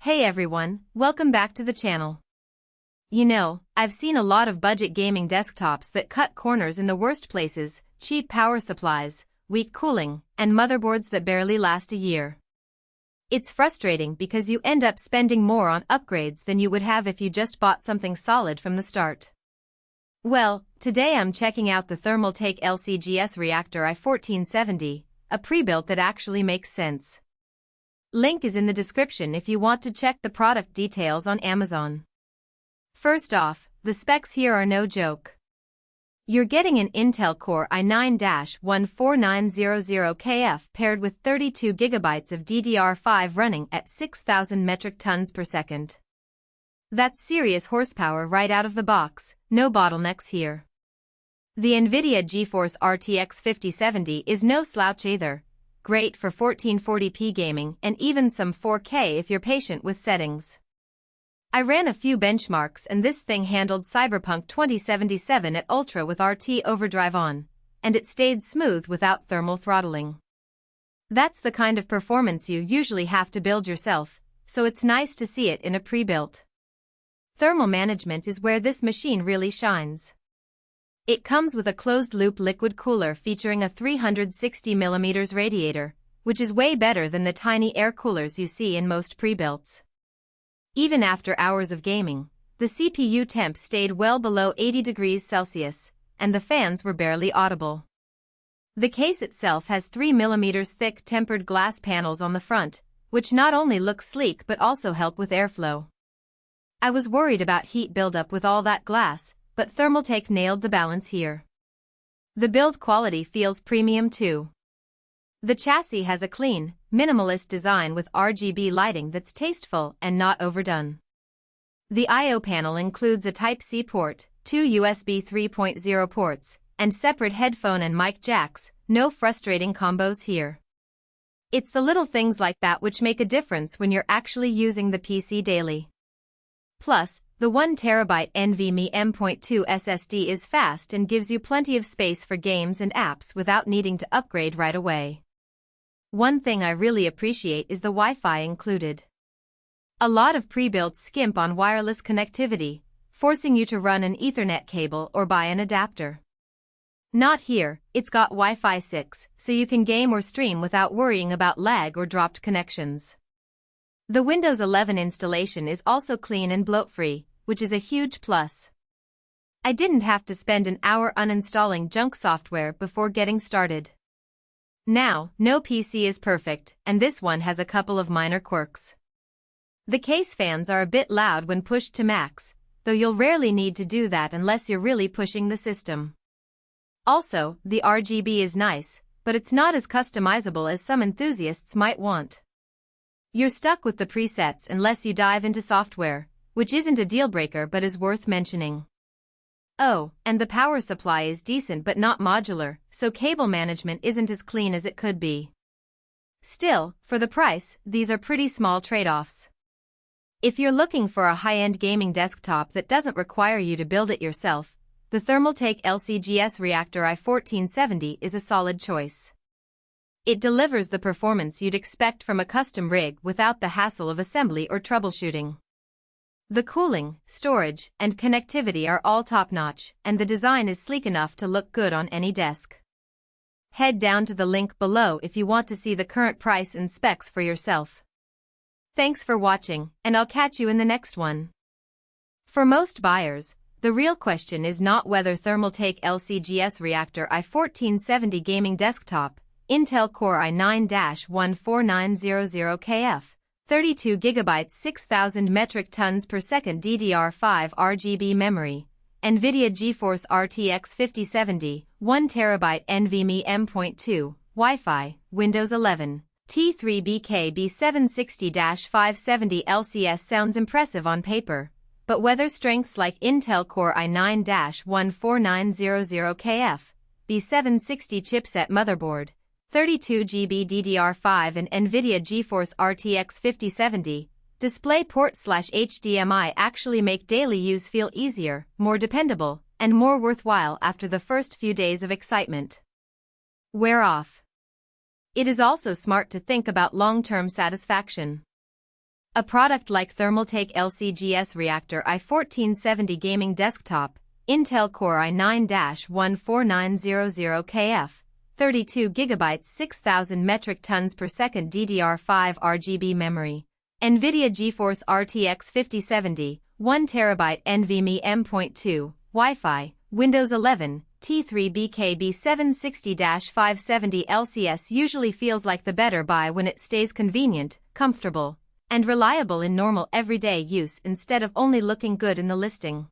Hey everyone, welcome back to the channel. You know, I've seen a lot of budget gaming desktops that cut corners in the worst places: cheap power supplies, weak cooling, and motherboards that barely last a year. It's frustrating because you end up spending more on upgrades than you would have if you just bought something solid from the start. Well, today I'm checking out the Thermaltake LCGS Reactor i1470, a pre-built that actually makes sense. Link is in the description if you want to check the product details on Amazon. First off, the specs here are no joke. You're getting an Intel Core i9-14900KF paired with 32 GB of DDR5 running at 6,000 metric tons per second. That's serious horsepower right out of the box, no bottlenecks here. The NVIDIA GeForce RTX 5070 is no slouch either. Great for 1440p gaming and even some 4K if you're patient with settings. I ran a few benchmarks and this thing handled Cyberpunk 2077 at Ultra with RT overdrive on, and it stayed smooth without thermal throttling. That's the kind of performance you usually have to build yourself, so it's nice to see it in a pre-built. Thermal management is where this machine really shines. It comes with a closed-loop liquid cooler featuring a 360mm radiator, which is way better than the tiny air coolers you see in most pre-builts. Even after hours of gaming, the CPU temp stayed well below 80 degrees Celsius, and the fans were barely audible. The case itself has 3mm thick tempered glass panels on the front, which not only look sleek but also help with airflow. I was worried about heat buildup with all that glass, but Thermaltake nailed the balance here. The build quality feels premium too. The chassis has a clean, minimalist design with RGB lighting that's tasteful and not overdone. The I/O panel includes a Type-C port, 2 USB 3.0 ports, and separate headphone and mic jacks, no frustrating combos here. It's the little things like that which make a difference when you're actually using the PC daily. Plus, the 1TB NVMe M.2 SSD is fast and gives you plenty of space for games and apps without needing to upgrade right away. One thing I really appreciate is the Wi-Fi included. A lot of pre-builts skimp on wireless connectivity, forcing you to run an Ethernet cable or buy an adapter. Not here, it's got Wi-Fi 6, so you can game or stream without worrying about lag or dropped connections. The Windows 11 installation is also clean and bloat-free, which is a huge plus. I didn't have to spend an hour uninstalling junk software before getting started. Now, no PC is perfect, and this one has a couple of minor quirks. The case fans are a bit loud when pushed to max, though you'll rarely need to do that unless you're really pushing the system. Also, the RGB is nice, but it's not as customizable as some enthusiasts might want. You're stuck with the presets unless you dive into software, which isn't a deal-breaker but is worth mentioning. Oh, and the power supply is decent but not modular, so cable management isn't as clean as it could be. Still, for the price, these are pretty small trade-offs. If you're looking for a high-end gaming desktop that doesn't require you to build it yourself, the Thermaltake LCGS Reactor i1470 is a solid choice. It delivers the performance you'd expect from a custom rig without the hassle of assembly or troubleshooting. The cooling, storage, and connectivity are all top-notch, and the design is sleek enough to look good on any desk. Head down to the link below if you want to see the current price and specs for yourself. Thanks for watching, and I'll catch you in the next one. For most buyers, the real question is not whether Thermaltake LCGS Reactor i1470 gaming desktop, Intel Core i9-14900KF, 32 GB 6,000 metric tons per second DDR5 RGB memory, NVIDIA GeForce RTX 5070, 1TB NVMe M.2, Wi-Fi, Windows 11, T3BK B760-570 LCS sounds impressive on paper, but whether strengths like Intel Core i9-14900KF, B760 chipset motherboard, 32GB DDR5 and NVIDIA GeForce RTX 5070, DisplayPort/HDMI actually make daily use feel easier, more dependable, and more worthwhile after the first few days of excitement wear off. It is also smart to think about long-term satisfaction. A product like Thermaltake LCGS Reactor i1470 gaming desktop, Intel Core i9-14900KF, 32GB 6000 metric tons per second DDR5 RGB memory, NVIDIA GeForce RTX 5070, 1TB NVMe M.2, Wi-Fi, Windows 11, T3BKB 760-570 LCS usually feels like the better buy when it stays convenient, comfortable, and reliable in normal everyday use instead of only looking good in the listing.